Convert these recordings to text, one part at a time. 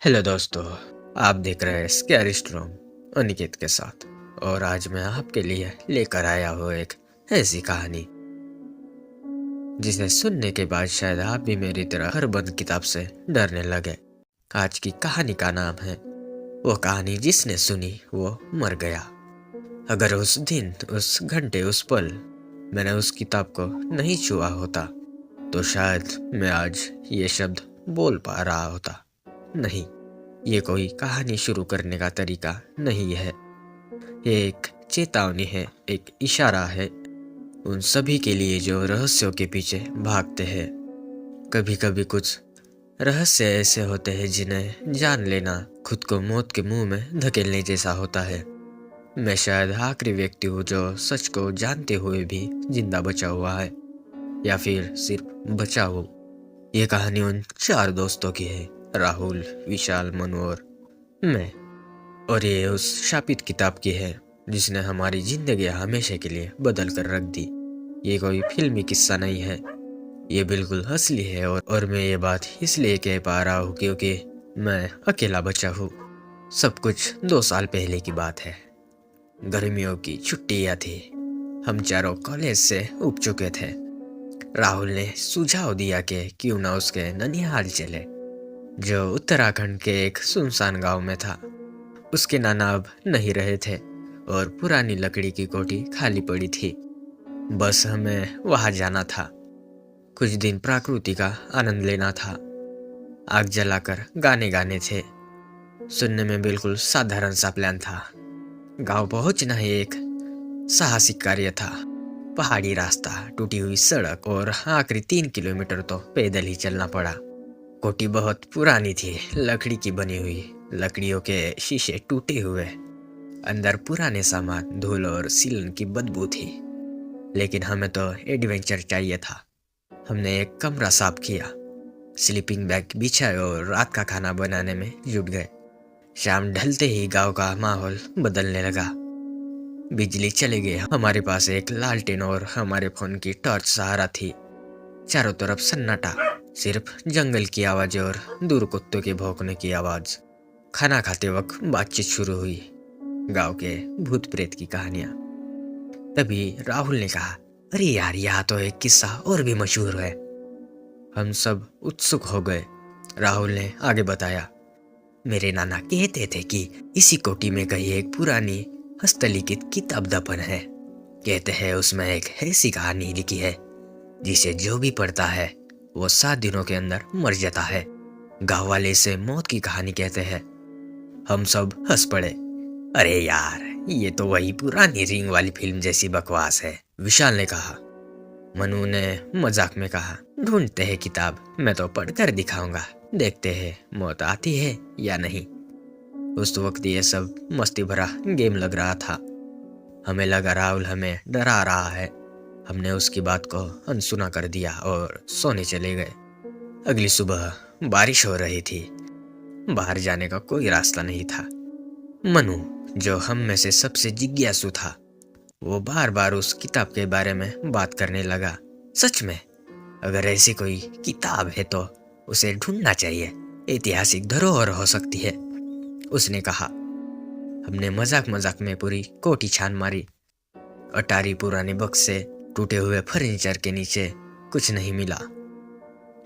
Hello दोस्तों। आप देख रहे हैं स्कैरी स्टोरी अनिकेत के साथ। और आज मैं आपके लिए लेकर आया हूँ एक ऐसी कहानी जिसे सुनने के बाद शायद आप भी मेरी तरह हर बंद किताब से डरने लगे। आज की कहानी का नाम है वो कहानी जिसने सुनी वो मर गया। अगर उस दिन, उस घंटे, उस पल मैंने उस किताब को नहीं छुआ होता तो शायद मैं आज ये शब्द बोल पा रहा होता। नहीं, ये कोई कहानी शुरू करने का तरीका नहीं है। ये एक चेतावनी है, एक इशारा है उन सभी के लिए जो रहस्यों के पीछे भागते हैं। कभी कभी कुछ रहस्य ऐसे होते हैं जिन्हें जान लेना खुद को मौत के मुंह में धकेलने जैसा होता है। मैं शायद आखिरी व्यक्ति हूँ जो सच को जानते हुए भी जिंदा बचा हुआ है, या फिर सिर्फ बचा हो। ये कहानी उन 4 दोस्तों की है, राहुल, विशाल, मनु और मैं। और ये उस शापित किताब की है जिसने हमारी जिंदगी हमेशा के लिए बदल कर रख दी। ये कोई फिल्मी किस्सा नहीं है, ये बिल्कुल असली है। और मैं ये बात इसलिए कह पा रहा हूँ क्योंकि मैं अकेला बचा हूँ। सब कुछ 2 साल पहले की बात है। गर्मियों की छुट्टियाँ थी। हम चारों कॉलेज से उब चुके थे। राहुल ने सुझाव दिया कि क्यों ना उसके ननिहाल चले, जो उत्तराखंड के एक सुनसान गांव में था। उसके नाना अब नहीं रहे थे और पुरानी लकड़ी की कोठी खाली पड़ी थी। बस हमें वहां जाना था, कुछ दिन प्रकृति का आनंद लेना था। आग जलाकर गाने गाने थे। सुनने में बिल्कुल साधारण सा प्लान था। गांव पहुंचना ही एक साहसिक कार्य था। पहाड़ी रास्ता, टूटी हुई सड़क और आखिरी 3 किलोमीटर तो पैदल ही चलना पड़ा। कोठी बहुत पुरानी थी, लकड़ी की बनी हुई। लकड़ियों के शीशे टूटे हुए, अंदर पुराने सामान, धूल और सीलन की बदबू थी। लेकिन हमें तो एडवेंचर चाहिए था। हमने एक कमरा साफ किया, स्लीपिंग बैग बिछाए और रात का खाना बनाने में जुट गए। शाम ढलते ही गांव का माहौल बदलने लगा। बिजली चली गई। हमारे पास एक लालटेन और हमारे फोन की टॉर्च सहारा थी। चारों तरफ सन्नाटा, सिर्फ जंगल की आवाज और दूर कुत्तों के भौंकने की आवाज। खाना खाते वक्त बातचीत शुरू हुई, गांव के भूत प्रेत की कहानियां। तभी राहुल ने कहा, अरे यार, यहाँ तो एक किस्सा और भी मशहूर है। हम सब उत्सुक हो गए। राहुल ने आगे बताया, मेरे नाना कहते थे कि इसी कोठी में कहीं एक पुरानी हस्तलिखित किताब दफन है। कहते हैं उसमें एक ऐसी कहानी लिखी है जिसे जो भी पढ़ता है वो 7 दिनों के अंदर मर जाता है। गाँव वाले इसे मौत की कहानी कहते हैं। हम सब हंस पड़े। अरे यार, ये तो वही पुरानी रिंग वाली फिल्म जैसी बकवास है, विशाल ने कहा। मनु ने मजाक में कहा, ढूंढते हैं किताब, मैं तो पढ़कर दिखाऊंगा, देखते हैं मौत आती है या नहीं। उस वक्त ये सब मस्ती भरा गेम लग रहा था। हमें लगा राहुल हमें डरा रहा है। हमने उसकी बात को अनसुना कर दिया और सोने चले गए। अगली सुबह बारिश हो रही थी। बाहर जाने का कोई रास्ता नहीं था। मनु, जो हम में से सबसे जिज्ञासु था, वो बार बार उस किताब के बारे में बात करने लगा। सच में, अगर ऐसी कोई किताब है तो उसे ढूंढना चाहिए, ऐतिहासिक धरोहर हो सकती है, उसने कहा। हमने मजाक मजाक में पूरी कोठी छान मारी। अटारी, पुराने बक्से, टूटे हुए फर्नीचर के नीचे कुछ नहीं मिला।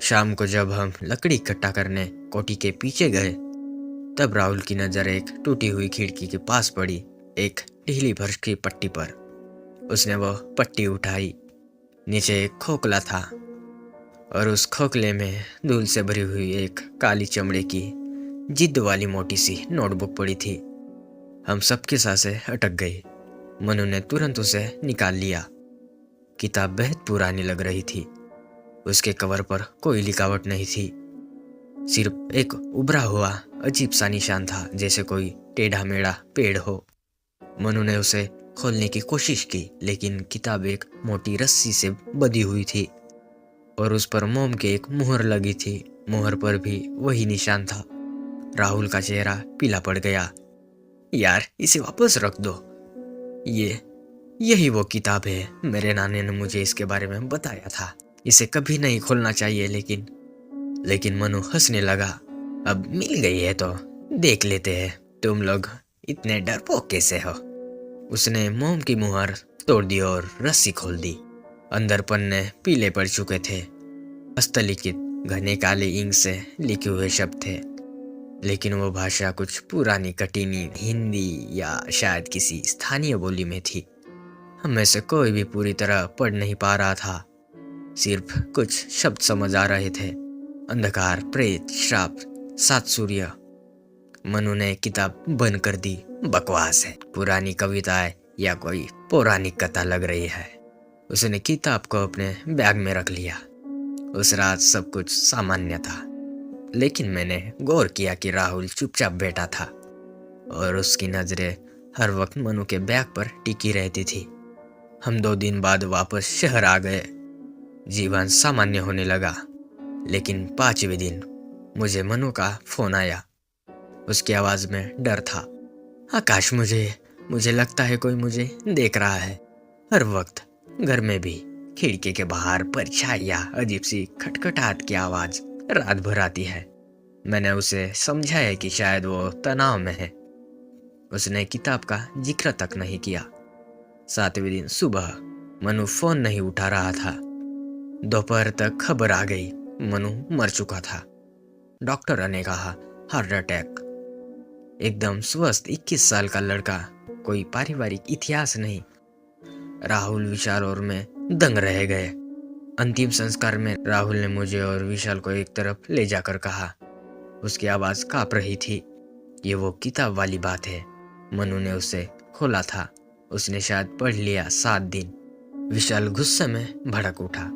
शाम को जब हम लकड़ी इकट्ठा करने कोठी के पीछे गए, तब राहुल की नजर एक टूटी हुई खिड़की के पास पड़ी, एक ढीली फर्श की पट्टी पर। उसने वो पट्टी उठाई। नीचे एक खोखला था और उस खोखले में धूल से भरी हुई एक काली चमड़े की जिद्द वाली मोटी सी नोटबुक पड़ी थी। हम सबकी सांसें अटक गई। मनु ने तुरंत उसे निकाल लिया। किताब बेहद पुरानी लग रही थी। उसके कवर पर कोई लिखावट नहीं थी, सिर्फ एक उभरा हुआ अजीब सा निशान था, जैसे कोई टेढ़ा मेढ़ा पेड़ हो। मनु ने उसे खोलने की कोशिश की, लेकिन किताब एक मोटी रस्सी से बंधी हुई थी और उस पर मोम की एक मुहर लगी थी। मुहर पर भी वही निशान था। राहुल का चेहरा पीला पड़ गया। यार, इसे वापस रख दो। यही वो किताब है, मेरे नाने ने मुझे इसके बारे में बताया था। इसे कभी नहीं खोलना चाहिए। लेकिन मनु हंसने लगा। अब मिल गई है तो देख लेते हैं, तुम लोग इतने डरपोक कैसे हो। उसने मोम की मुहर तोड़ दी और रस्सी खोल दी। अंदर पन्ने पीले पड़ चुके थे। हस्तलिखित घने काले इंक से लिखे हुए शब्द थे, लेकिन वो भाषा कुछ पुरानी कटीनी हिंदी या शायद किसी स्थानीय बोली में थी। हम में से कोई भी पूरी तरह पढ़ नहीं पा रहा था, सिर्फ कुछ शब्द समझ आ रहे थे। अंधकार, प्रेत, श्राप, 7 सूर्य। मनु ने किताब बंद कर दी। बकवास है, पुरानी कविताएं या कोई पौराणिक कथा लग रही है। उसने किताब को अपने बैग में रख लिया। उस रात सब कुछ सामान्य था, लेकिन मैंने गौर किया कि राहुल चुपचाप बैठा था और उसकी नजरें हर वक्त मनु के बैग पर टिकी रहती थी। हम 2 दिन बाद वापस शहर आ गए। जीवन सामान्य होने लगा, लेकिन 5वें दिन मुझे मनु का फोन आया। उसकी आवाज में डर था। आकाश, मुझे लगता है कोई मुझे देख रहा है। हर वक्त, घर में भी, खिड़की के बाहर परछाइयां, अजीब सी खटखटाहट की आवाज रात भर आती है। मैंने उसे समझाया कि शायद वो तनाव में है। उसने किताब का जिक्र तक नहीं किया। 7वें दिन सुबह मनु फोन नहीं उठा रहा था। दोपहर तक खबर आ गई, मनु मर चुका था। डॉक्टर ने कहा हार्ट अटैक। एकदम स्वस्थ 21 साल का लड़का, कोई पारिवारिक इतिहास नहीं। राहुल, विशाल और मैं दंग रह गए। अंतिम संस्कार में राहुल ने मुझे और विशाल को एक तरफ ले जाकर कहा। उसकी आवाज कांप रही थी। ये वो किताब वाली बात है। मनु ने उसे खोला था। उसने शायद पढ़ लिया 7 दिन। विशाल गुस्से में भड़क उठा।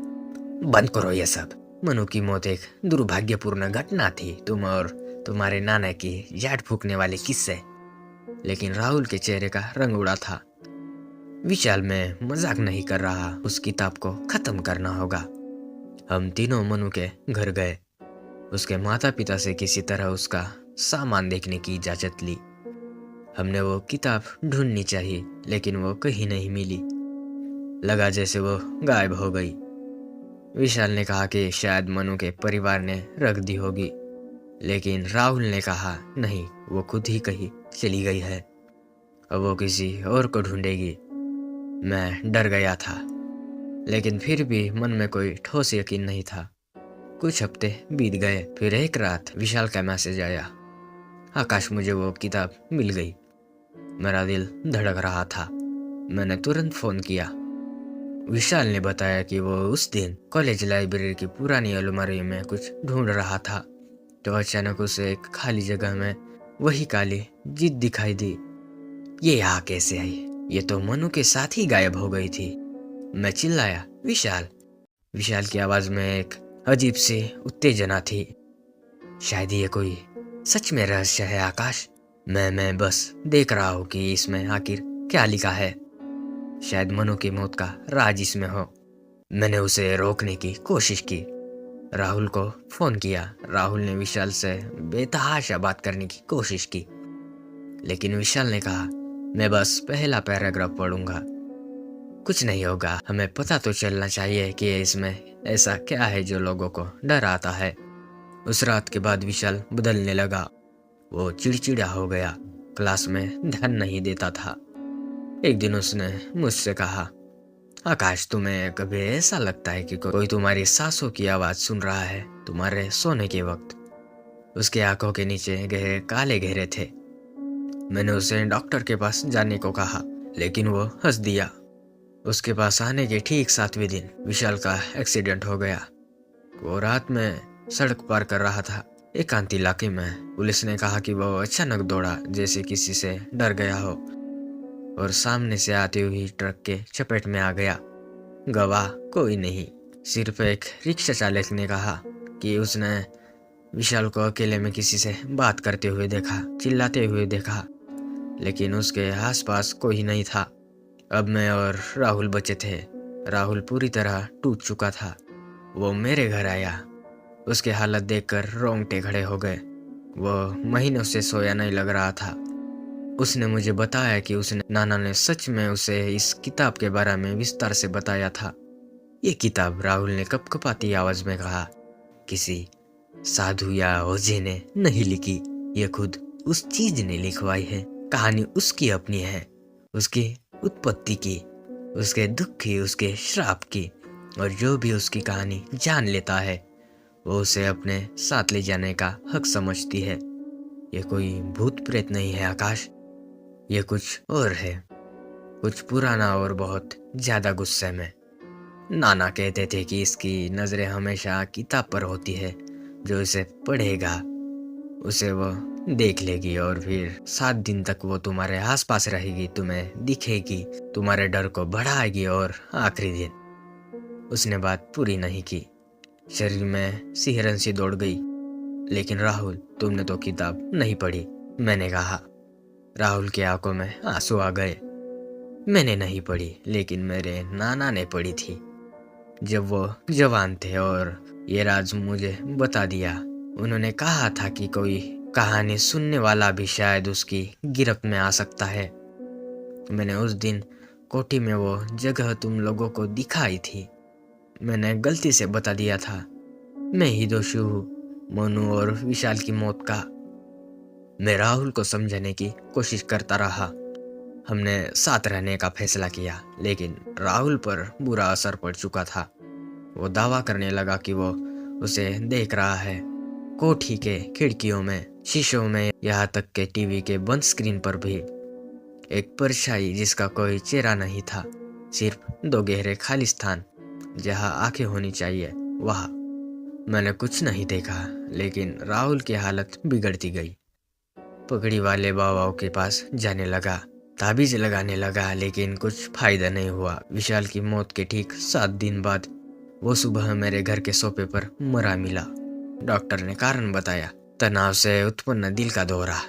बंद करो ये सब। मनु की मौत एक दुर्भाग्यपूर्ण घटना थी। तुम और तुम्हारे नाना की झाड़ फूकने वाले किस्से। लेकिन राहुल के चेहरे का रंग उड़ा था। विशाल, मैं मजाक नहीं कर रहा। उस किताब को खत्म करना होगा। हम तीनों मनु के घर गए। उसके माता पिता से किसी तरह उसका सामान देखने की इजाजत ली। हमने वो किताब ढूंढनी चाहिए, लेकिन वो कहीं नहीं मिली। लगा जैसे वो गायब हो गई। विशाल ने कहा कि शायद मनु के परिवार ने रख दी होगी, लेकिन राहुल ने कहा नहीं, वो खुद ही कहीं चली गई है। अब वो किसी और को ढूंढेगी। मैं डर गया था, लेकिन फिर भी मन में कोई ठोस यकीन नहीं था। कुछ हफ्ते बीत गए। फिर एक रात विशाल का मैसेज आया। आकाश, मुझे वो किताब मिल गई। मेरा दिल धड़क रहा था। मैंने तुरंत फोन किया। विशाल ने बताया कि वो उस दिन कॉलेज लाइब्रेरी की पुरानी अलमारी में कुछ ढूंढ रहा था, तो अचानक उसे एक खाली जगह में वही काली जिद दिखाई दी। ये यहाँ कैसे आई? ये तो मनु के साथ ही गायब हो गई थी। मैं चिल्लाया, विशाल। विशाल की आवाज में एक अजीब सी उत्तेजना थी। शायद ये कोई सच में रहस्य है आकाश। मैं बस देख रहा हूँ कि इसमें आखिर क्या लिखा है। शायद मनु की मौत का राज इसमें हो। मैंने उसे रोकने की कोशिश की। राहुल को फोन किया। राहुल ने विशाल से बेतहाशा बात करने की कोशिश की, लेकिन विशाल ने कहा, मैं बस पहला पैराग्राफ पढ़ूंगा, कुछ नहीं होगा। हमें पता तो चलना चाहिए कि इसमें ऐसा क्या है जो लोगों को डर आता है। उस रात के बाद विशाल बदलने लगा। वो चिड़चिड़ा हो गया, क्लास में ध्यान नहीं देता था। एक दिन उसने मुझसे कहा, आकाश, तुम्हें कभी ऐसा लगता है कि कोई तुम्हारी सांसों की आवाज सुन रहा है तुम्हारे सोने के वक्त? उसके आंखों के नीचे गहरे काले घेरे थे। मैंने उसे डॉक्टर के पास जाने को कहा, लेकिन वो हंस दिया। उसके पास आने के ठीक 7वें दिन विशाल का एक्सीडेंट हो गया। वो रात में सड़क पार कर रहा था, एकांत इलाके में। पुलिस ने कहा कि वो अचानक दौड़ा, जैसे किसी से डर गया हो, और सामने से आती हुई ट्रक के चपेट में आ गया। गवाह कोई नहीं, सिर्फ एक रिक्शा चालक ने कहा कि उसने विशाल को अकेले में किसी से बात करते हुए देखा, चिल्लाते हुए देखा, लेकिन उसके आसपास कोई नहीं था। अब मैं और राहुल बचे थे। राहुल पूरी तरह टूट चुका था। वो मेरे घर आया। उसके हालत देखकर रोंगटे खड़े हो गए। वो महीनों से सोया नहीं लग रहा था। उसने मुझे बताया कि उसने नाना ने सच में उसे इस किताब के बारे में विस्तार से बताया था। ये किताब, राहुल ने कपकपाती आवाज में कहा, किसी साधु या ओझे ने नहीं लिखी, ये खुद उस चीज ने लिखवाई है। कहानी उसकी अपनी है, उसकी उत्पत्ति की, उसके दुख की, उसके श्राप की। और जो भी उसकी कहानी जान लेता है वो उसे अपने साथ ले जाने का हक समझती है। ये कोई भूत प्रेत नहीं है आकाश, ये कुछ और है, कुछ पुराना और बहुत ज्यादा गुस्से में। नाना कहते थे कि इसकी नजरें हमेशा किताब पर होती है, जो इसे पढ़ेगा उसे वो देख लेगी और फिर 7 दिन तक वो तुम्हारे आसपास रहेगी, तुम्हें दिखेगी, तुम्हारे डर को बढ़ाएगी। और आखिरी दिन उसने बात पूरी नहीं की। शरीर में सिहरन सी दौड़ गई। लेकिन राहुल, तुमने तो किताब नहीं पढ़ी, मैंने कहा। राहुल की आंखों में आंसू आ गए। मैंने नहीं पढ़ी, लेकिन मेरे नाना ने पढ़ी थी जब वो जवान थे, और ये राज मुझे बता दिया। उन्होंने कहा था कि कोई कहानी सुनने वाला भी शायद उसकी गिरफ्त में आ सकता है। मैंने उस दिन कोठी में वो जगह तुम लोगों को दिखाई थी। मैंने गलती से बता दिया था, मैं ही दोषी हूँ मोनू और विशाल की मौत का। मैं राहुल को समझाने की कोशिश करता रहा। हमने साथ रहने का फैसला किया, लेकिन राहुल पर बुरा असर पड़ चुका था। वो दावा करने लगा कि वो उसे देख रहा है, कोठी के खिड़कियों में, शीशों में, यहाँ तक के टीवी के बंद स्क्रीन पर भी। एक परछाई जिसका कोई चेहरा नहीं था, सिर्फ 2 गहरे खाली स्थान जहाँ आंखें होनी चाहिए, वहाँ। मैंने कुछ नहीं देखा, लेकिन राहुल की हालत बिगड़ती गई। पगड़ी वाले बाबाओं के पास जाने लगा, ताबीज लगाने लगा, लेकिन कुछ फायदा नहीं हुआ। विशाल की मौत के ठीक 7 दिन बाद वो सुबह मेरे घर के सोफे पर मरा मिला। डॉक्टर ने कारण बताया, तनाव से उत्पन्न दिल का दौरा।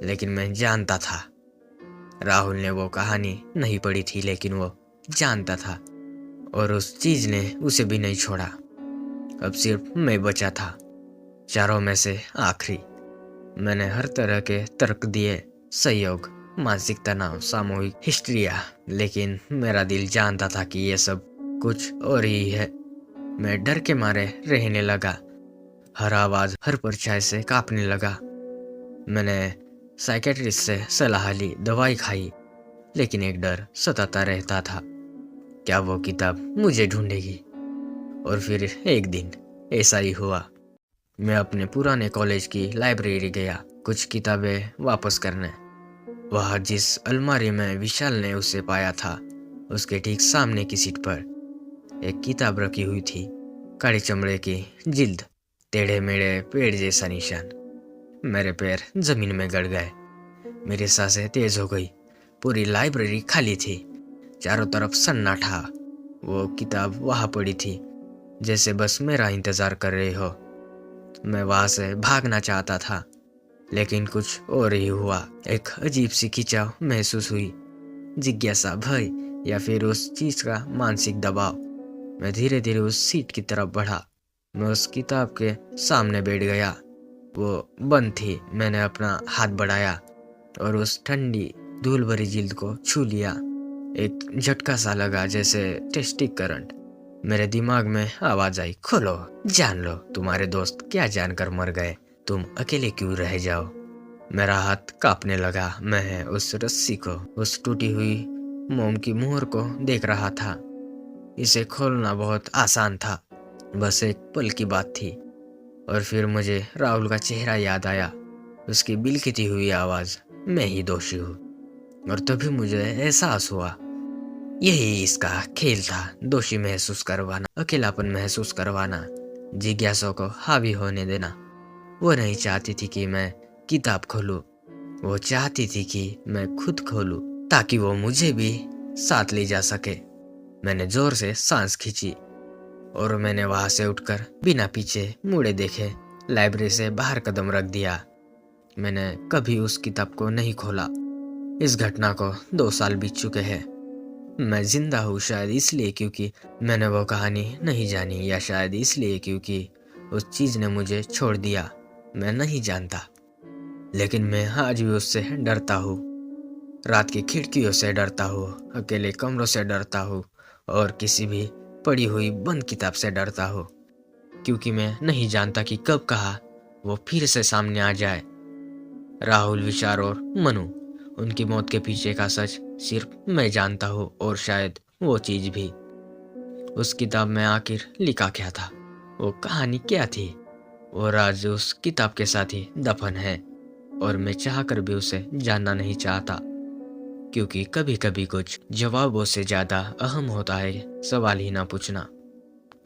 लेकिन मैं जानता था, राहुल ने वो कहानी नहीं पढ़ी थी, लेकिन वो जानता था, और उस चीज ने उसे भी नहीं छोड़ा। अब सिर्फ मैं बचा था, चारों में से आखिरी। मैंने हर तरह के तर्क दिए, सहयोग, मानसिक तनाव, सामूहिक हिस्ट्रिया, लेकिन मेरा दिल जानता था कि ये सब कुछ और ही है। मैं डर के मारे रहने लगा, हर आवाज, हर परछाई से कांपने लगा। मैंने साइकेट्रिस्ट से सलाह ली, दवाई खाई, लेकिन एक डर सताता रहता था, क्या वो किताब मुझे ढूंढेगी। और फिर एक दिन ऐसा ही हुआ। मैं अपने पुराने कॉलेज की लाइब्रेरी गया कुछ किताबें वापस करने। वहाँ जिस अलमारी में विशाल ने उसे पाया था, उसके ठीक सामने की सीट पर एक किताब रखी हुई थी, काली चमड़े की जिल्द, टेढ़े मेढ़े पेड़ जैसा निशान। मेरे पैर जमीन में गड़ गए, मेरी सांसें तेज हो गई। पूरी लाइब्रेरी खाली थी, चारों तरफ सन्नाटा। वो किताब वहाँ पड़ी थी, जैसे बस मेरा इंतजार कर रही हो। मैं वहां से भागना चाहता था, लेकिन कुछ और ही हुआ। एक अजीब सी खिंचाव महसूस हुई, जिज्ञासा, भय, या फिर उस चीज का मानसिक दबाव। मैं धीरे धीरे उस सीट की तरफ बढ़ा। मैं उस किताब के सामने बैठ गया। वो बंद थी। मैंने अपना हाथ बढ़ाया और उस ठंडी धूल भरी जिल्द को छू लिया। एक झटका सा लगा, जैसे टेस्टिक करंट। मेरे दिमाग में आवाज आई, खोलो, जान लो, तुम्हारे दोस्त क्या जानकर मर गए, तुम अकेले क्यों रह जाओ। मेरा हाथ कांपने लगा। मैं उस रस्सी को, उस टूटी हुई मोम की मुहर को देख रहा था। इसे खोलना बहुत आसान था, बस एक पल की बात थी। और फिर मुझे राहुल का चेहरा याद आया, उसकी बिलखती हुई आवाज, मैं ही दोषी हूँ। और तभी मुझे एहसास हुआ, यही इसका खेल था, दोषी महसूस करवाना, अकेलापन महसूस करवाना, जिज्ञासा को हावी होने देना। वो नहीं चाहती थी कि मैं किताब खोलूं, वो चाहती थी कि मैं खुद खोलूं, ताकि वो मुझे भी साथ ले जा सके। मैंने जोर से सांस खींची और मैंने वहां से उठकर बिना पीछे मुड़े देखे लाइब्रेरी से बाहर कदम रख दिया। मैंने कभी उस किताब को नहीं खोला। इस घटना को 2 साल बीत चुके हैं। मैं जिंदा हूँ शायद इसलिए क्योंकि मैंने वो कहानी नहीं जानी, या शायद इसलिए क्योंकि उस चीज ने मुझे छोड़ दिया। मैं नहीं जानता, लेकिन मैं आज भी उससे डरता हूँ। रात की खिड़कियों से डरता हूँ, अकेले कमरों से डरता हूँ, और किसी भी पड़ी हुई बंद किताब से डरता हूँ। क्योंकि मैं नहीं जानता कि कब कहा वो फिर से सामने आ जाए। राहुल, विचार और मनु, उनकी मौत के पीछे का सच सिर्फ मैं जानता हूँ, और शायद वो चीज भी। उस किताब में आखिर लिखा क्या था, वो कहानी क्या थी, और आज उस किताब के साथ ही दफन है, और मैं चाहकर भी उसे जानना नहीं चाहता। क्योंकि कभी कभी कुछ जवाबों से ज्यादा अहम होता है सवाल ही ना पूछना।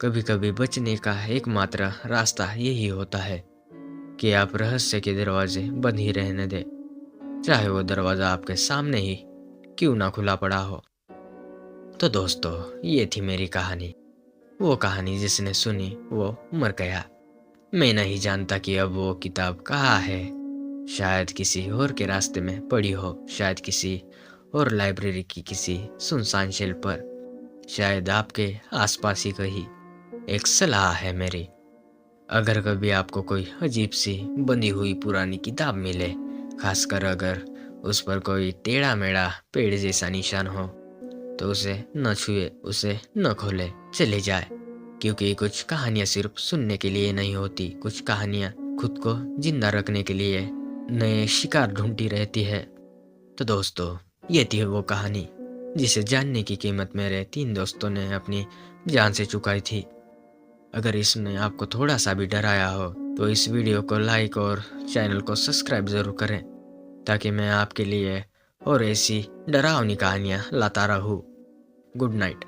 कभी कभी बचने का एकमात्र रास्ता यही होता है कि आप रहस्य के दरवाजे बंद ही रहने दें, चाहे वो दरवाजा आपके सामने ही क्यों ना खुला पड़ा हो। तो दोस्तों, ये थी मेरी कहानी। वो कहानी जिसने सुनी वो मर गया। मैं नहीं जानता कि अब वो किताब कहाँ है। शायद किसी और के रास्ते में पड़ी हो, शायद किसी और लाइब्रेरी की किसी सुनसान शेल्फ पर, शायद आपके आसपास ही कहीं। एक सलाह है मेरी, अगर कभी आपको कोई अजीब सी बंधी हुई पुरानी किताब मिले, खासकर अगर उस पर कोई टेढ़ा मेढ़ा पेड़ जैसा निशान हो, तो उसे न छुए, उसे न खोले, चले जाए। क्योंकि कुछ कहानियाँ सिर्फ सुनने के लिए नहीं होती, कुछ कहानियाँ खुद को जिंदा रखने के लिए नए शिकार ढूंढती रहती है। तो दोस्तों, ये थी वो कहानी जिसे जानने की कीमत मेरे 3 दोस्तों ने अपनी जान से चुकाई थी। अगर इसने आपको थोड़ा सा भी डराया हो तो इस वीडियो को लाइक और चैनल को सब्सक्राइब ज़रूर करें, ताकि मैं आपके लिए और ऐसी डरावनी कहानियाँ लाता रहूँ। Good night.